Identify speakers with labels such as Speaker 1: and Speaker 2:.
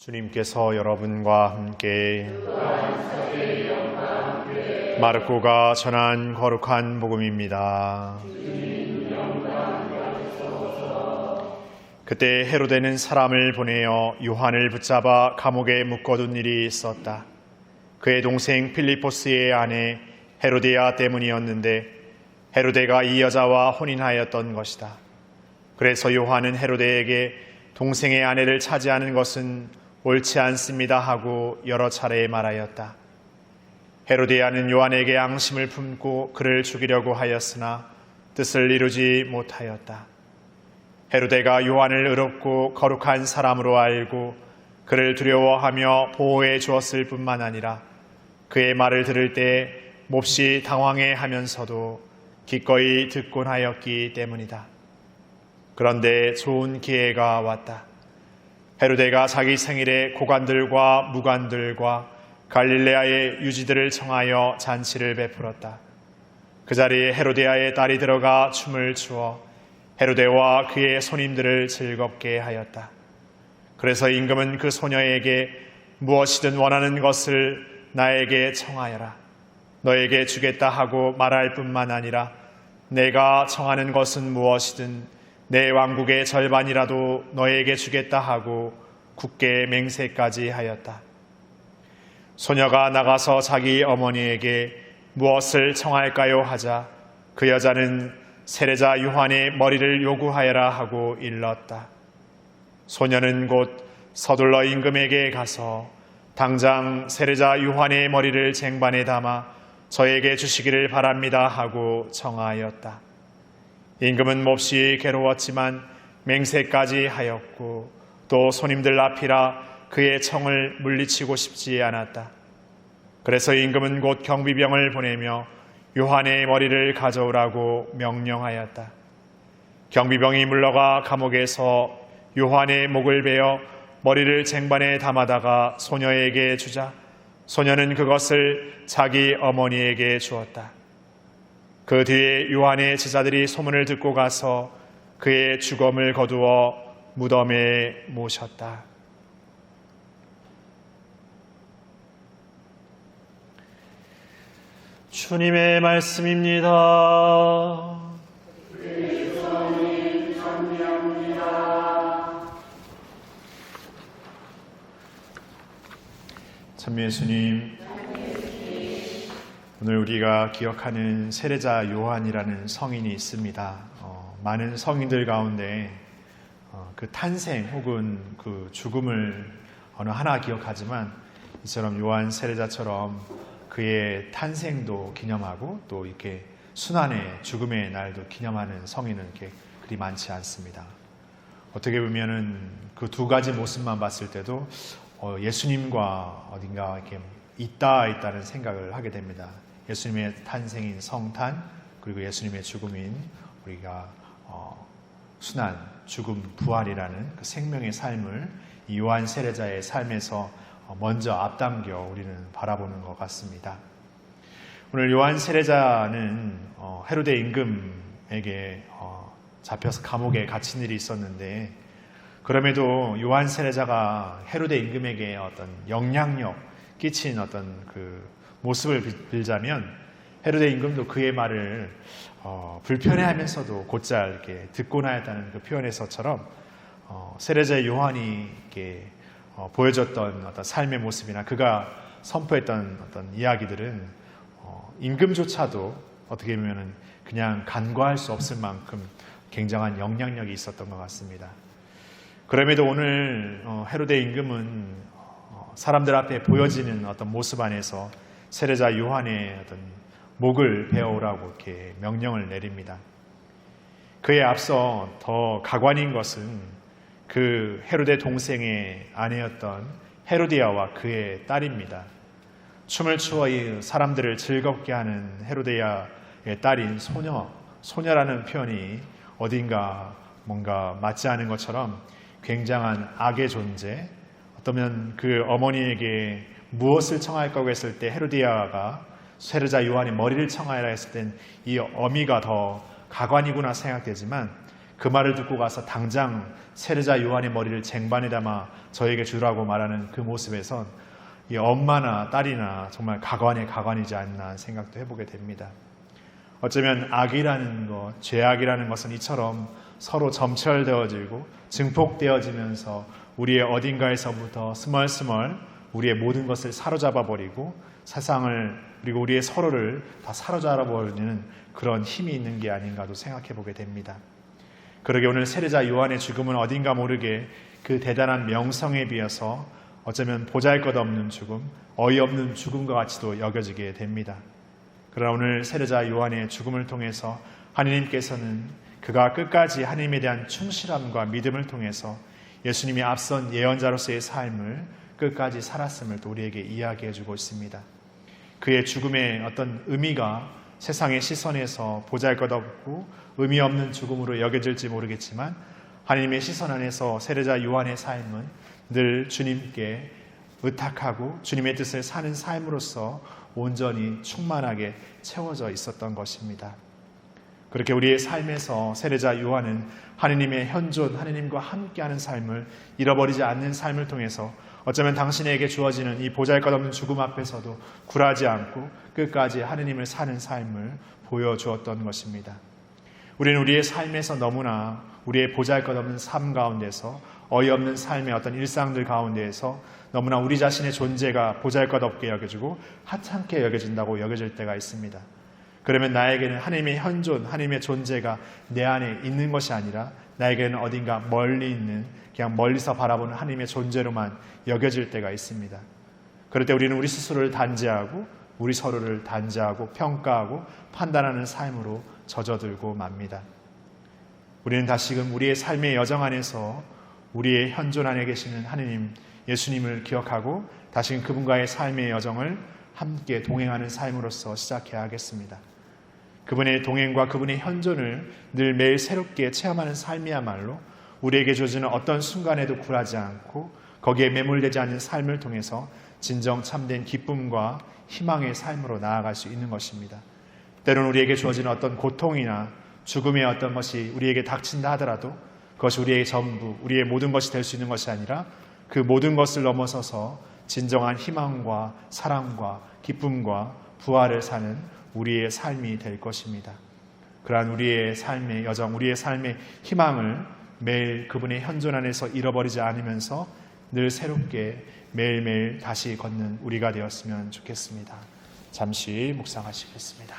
Speaker 1: 주님께서 여러분과 함께 마르코가 전한 거룩한 복음입니다. 그때 헤로데는 사람을 보내어 요한을 붙잡아 감옥에 묶어둔 일이 있었다. 그의 동생 필리포스의 아내 헤로디아 때문이었는데 헤로데가 이 여자와 혼인하였던 것이다. 그래서 요한은 헤로데에게 동생의 아내를 차지하는 것은 옳지 않습니다 하고 여러 차례 말하였다. 헤로디아는 요한에게 앙심을 품고 그를 죽이려고 하였으나 뜻을 이루지 못하였다. 헤로데가 요한을 의롭고 거룩한 사람으로 알고 그를 두려워하며 보호해 주었을 뿐만 아니라 그의 말을 들을 때 몹시 당황해 하면서도 기꺼이 듣곤 하였기 때문이다. 그런데 좋은 기회가 왔다. 헤로데가 자기 생일에 고관들과 무관들과 갈릴레아의 유지들을 청하여 잔치를 베풀었다. 그 자리에 헤로디아의 딸이 들어가 춤을 추어 헤로데와 그의 손님들을 즐겁게 하였다. 그래서 임금은 그 소녀에게 무엇이든 원하는 것을 나에게 청하여라. 너에게 주겠다 하고 말할 뿐만 아니라 내가 청하는 것은 무엇이든 내 왕국의 절반이라도 너에게 주겠다 하고 굳게 맹세까지 하였다. 소녀가 나가서 자기 어머니에게 무엇을 청할까요 하자 그 여자는 세례자 요한의 머리를 요구하여라 하고 일렀다. 소녀는 곧 서둘러 임금에게 가서 당장 세례자 요한의 머리를 쟁반에 담아 저에게 주시기를 바랍니다 하고 청하였다. 임금은 몹시 괴로웠지만 맹세까지 하였고 또 손님들 앞이라 그의 청을 물리치고 싶지 않았다. 그래서 임금은 곧 경비병을 보내며 요한의 머리를 가져오라고 명령하였다. 경비병이 물러가 감옥에서 요한의 목을 베어 머리를 쟁반에 담아다가 소녀에게 주자 소녀는 그것을 자기 어머니에게 주었다. 그 뒤에 요한의 제자들이 소문을 듣고 가서 그의 주검을 거두어 무덤에 모셨다. 주님의 말씀입니다.
Speaker 2: 그리스도님 찬미합니다.
Speaker 1: 참 예수님, 오늘 우리가 기억하는 세례자 요한이라는 성인이 있습니다. 많은 성인들 가운데 그 탄생 혹은 그 죽음을 어느 하나 기억하지만 이처럼 요한 세례자처럼 그의 탄생도 기념하고 또 이렇게 순환의 죽음의 날도 기념하는 성인은 이렇게 그리 많지 않습니다. 어떻게 보면은 그 두 가지 모습만 봤을 때도 예수님과 어딘가 이렇게 있다는 생각을 하게 됩니다. 예수님의 탄생인 성탄 그리고 예수님의 죽음인 우리가 순환, 죽음, 부활이라는 그 생명의 삶을 이 요한 세례자의 삶에서 먼저 앞당겨 우리는 바라보는 것 같습니다. 오늘 요한 세례자는 헤로데 임금에게 잡혀서 감옥에 갇힌 일이 있었는데 그럼에도 요한 세례자가 헤로데 임금에게 어떤 영향력 끼친 어떤 그 모습을 빌자면 헤로데 임금도 그의 말을 불편해하면서도 곧잘 이렇게 듣곤 하였다는 그 표현에서처럼 세례자 요한이 이렇게 보여줬던 어떤 삶의 모습이나 그가 선포했던 어떤 이야기들은 임금조차도 어떻게 보면은 그냥 간과할 수 없을 만큼 굉장한 영향력이 있었던 것 같습니다. 그럼에도 오늘 헤로데 임금은 사람들 앞에 보여지는 어떤 모습 안에서 세례자 요한의 어떤 목을 베어오라고 이렇게 명령을 내립니다. 그에 앞서 더 가관인 것은 그 헤로데 동생의 아내였던 헤로디아와 그의 딸입니다. 춤을 추어 이 사람들을 즐겁게 하는 헤로디아의 딸인 소녀라는 표현이 어딘가 뭔가 맞지 않은 것처럼 굉장한 악의 존재, 어쩌면 그 어머니에게 무엇을 청할까고 했을 때 헤로디아가 세례자 요한의 머리를 청하여라 했을 땐 이 어미가 더 가관이구나 생각되지만 그 말을 듣고 가서 당장 세례자 요한의 머리를 쟁반에 담아 저에게 주라고 말하는 그 모습에선 이 엄마나 딸이나 정말 가관이지 않나 생각도 해보게 됩니다. 어쩌면 악이라는 것, 죄악이라는 것은 이처럼 서로 점철되어지고 증폭되어지면서 우리의 어딘가에서부터 스멀스멀 우리의 모든 것을 사로잡아 버리고 세상을 그리고 우리의 서로를 다 사로잡아 버리는 그런 힘이 있는 게 아닌가도 생각해 보게 됩니다. 그러게 오늘 세례자 요한의 죽음은 어딘가 모르게 그 대단한 명성에 비해서 어쩌면 보잘것없는 죽음, 어이없는 죽음과 같이도 여겨지게 됩니다. 그러나 오늘 세례자 요한의 죽음을 통해서 하느님께서는 그가 끝까지 하나님에 대한 충실함과 믿음을 통해서 예수님이 앞선 예언자로서의 삶을 끝까지 살았음을 또 우리에게 이야기해 주고 있습니다. 그의 죽음의 어떤 의미가 세상의 시선에서 보잘것없고 의미 없는 죽음으로 여겨질지 모르겠지만 하나님의 시선 안에서 세례자 요한의 삶은 늘 주님께 의탁하고 주님의 뜻을 사는 삶으로서 온전히 충만하게 채워져 있었던 것입니다. 그렇게 우리의 삶에서 세례자 요한은 하느님의 현존, 하느님과 함께하는 삶을 잃어버리지 않는 삶을 통해서 어쩌면 당신에게 주어지는 이 보잘것없는 죽음 앞에서도 굴하지 않고 끝까지 하느님을 사는 삶을 보여주었던 것입니다. 우리는 우리의 삶에서 너무나 우리의 보잘것없는 삶 가운데서 어이없는 삶의 어떤 일상들 가운데에서 너무나 우리 자신의 존재가 보잘것없게 여겨지고 하찮게 여겨진다고 여겨질 때가 있습니다. 그러면 나에게는 하나님의 현존, 하나님의 존재가 내 안에 있는 것이 아니라 나에게는 어딘가 멀리 있는 그냥 멀리서 바라보는 하나님의 존재로만 여겨질 때가 있습니다. 그럴 때 우리는 우리 스스로를 단죄하고 우리 서로를 단죄하고 평가하고 판단하는 삶으로 젖어들고 맙니다. 우리는 다시금 우리의 삶의 여정 안에서 우리의 현존 안에 계시는 하느님 예수님을 기억하고 다시금 그분과의 삶의 여정을 함께 동행하는 삶으로서 시작해야 하겠습니다. 그분의 동행과 그분의 현존을 늘 매일 새롭게 체험하는 삶이야말로 우리에게 주어지는 어떤 순간에도 굴하지 않고 거기에 매몰되지 않는 삶을 통해서 진정 참된 기쁨과 희망의 삶으로 나아갈 수 있는 것입니다. 때로는 우리에게 주어지는 어떤 고통이나 죽음의 어떤 것이 우리에게 닥친다 하더라도 그것이 우리의 전부, 우리의 모든 것이 될 수 있는 것이 아니라 그 모든 것을 넘어서서 진정한 희망과 사랑과 기쁨과 부활을 사는 우리의 삶이 될 것입니다. 그러한 우리의 삶의 여정, 우리의 삶의 희망을 매일 그분의 현존 안에서 잃어버리지 않으면서 늘 새롭게 매일매일 다시 걷는 우리가 되었으면 좋겠습니다. 잠시 묵상하시겠습니다.